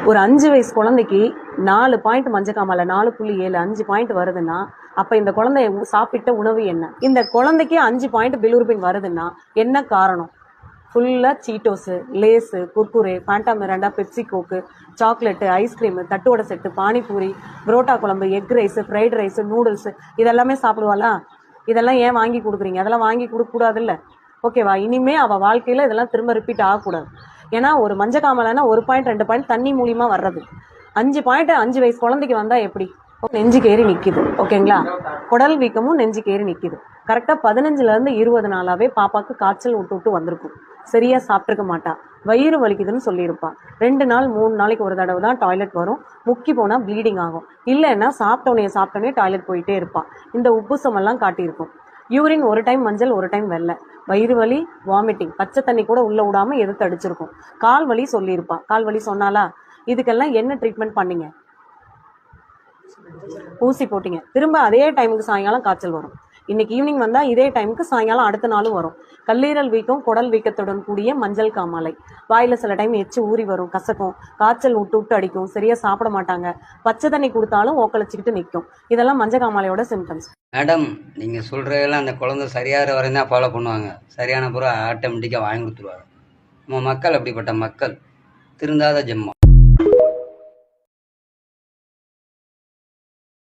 ஒரு 5 வயசு குழந்தைக்கு 4 பாயிண்ட் மஞ்சக்காமலை 4.7 5 பாயிண்ட் வருதுன்னா அப்ப இந்த குழந்தை சாப்பிட்ட உணவு என்ன? இந்த குழந்தைக்கு 5 பாயிண்ட் பிலிருபின் வருதுன்னா என்ன காரணம்? ஃபுல்லா Cheetos, Lays, Kurkure, Fanta Mirinda, Pepsi Coke, chocolate, ice cream, தட்டுவடை செட்டு, பானிபூரி, புரோட்டா குழம்பு, egg rice, fried rice, noodles இதெல்லாமே சாப்பிடுவாளா? இதெல்லாம் ஏன் வாங்கி கொடுக்குறீங்க? அதெல்லாம் வாங்கி கொடுக்கக்கூடாதுல்ல. ஓகேவா? இனிமே அவள் வாழ்க்கையில் இதெல்லாம் திரும்ப ரிப்பீட் ஆகக்கூடாது. ஏன்னா ஒரு மஞ்சக்காமலைன்னா 1 பாயிண்ட் 2 பாயிண்ட் தண்ணி மூலியமாக வர்றது. 5 பாயிண்ட் 5 வயசு குழந்தைக்கு வந்தால் எப்படி? நெஞ்சுக்கு ஏறி நிற்கிது. ஓகேங்களா? குடல் வீக்கமும் நெஞ்சுக்கு ஏறி நிற்கிது. கரெக்டாக 15லேருந்து 20 நாளாகவே பாப்பாவுக்கு காய்ச்சல் விட்டு வந்திருக்கும். சரியாக சாப்பிட்ருக்க மாட்டா. வயிறு வலிக்குதுன்னு சொல்லியிருப்பாள். 2 நாள் 3 நாளைக்கு ஒரு தடவை தான் டாய்லெட் வரும். முக்கி போனால் ப்ளீடிங் ஆகும். இல்லைன்னா சாப்பிட்டோன்னே டாய்லெட் போயிட்டே இருப்பாள். இந்த உப்புசமெல்லாம் காட்டியிருக்கும். யூரின் ஒரு டைம் மஞ்சள் ஒரு டைம் வெள்ளை. வயிறு வலி, வாமிட்டிங், பச்சை தண்ணி கூட உள்ள விடாமல் எதிர்த்து அடிச்சிருக்கும். கால் வலி சொல்லியிருப்பாள். கால் வலி சொன்னாலா? இதுக்கெல்லாம் என்ன ட்ரீட்மெண்ட் பண்ணீங்க? ஊசி போட்டிங்க. திரும்ப அதே டைமுக்கு சாயங்காலம் காய்ச்சல் வரும். இன்னைக்கு ஈவினிங் வந்தால் இதே டைமுக்கு சாயங்காலம் அடுத்த நாளும் வரும். கல்லீரல் வீக்கம், குடல் வீக்கத்துடன் கூடிய மஞ்சள் காமாலை. வாயில் சில டைம் எச்சு ஊறி வரும், கசக்கும், காய்ச்சல் விட்டு அடிக்கும், சரியாக சாப்பிட மாட்டாங்க, பச்சை தண்ணி கொடுத்தாலும் ஓக்களிச்சிக்கிட்டு நிற்கும். இதெல்லாம் மஞ்சள் காமாலையோட சிம்டம்ஸ். மேடம், நீங்கள் சொல்கிறதெல்லாம் அந்த குழந்தை சரியாகிற வரையும் தான் ஃபாலோ பண்ணுவாங்க. சரியான பிறகு ஆட்டோமேட்டிக்காக வாங்கி கொடுத்துருவாங்க. நம்ம மக்கள் அப்படிப்பட்ட மக்கள், திருந்தாத ஜென்மம்.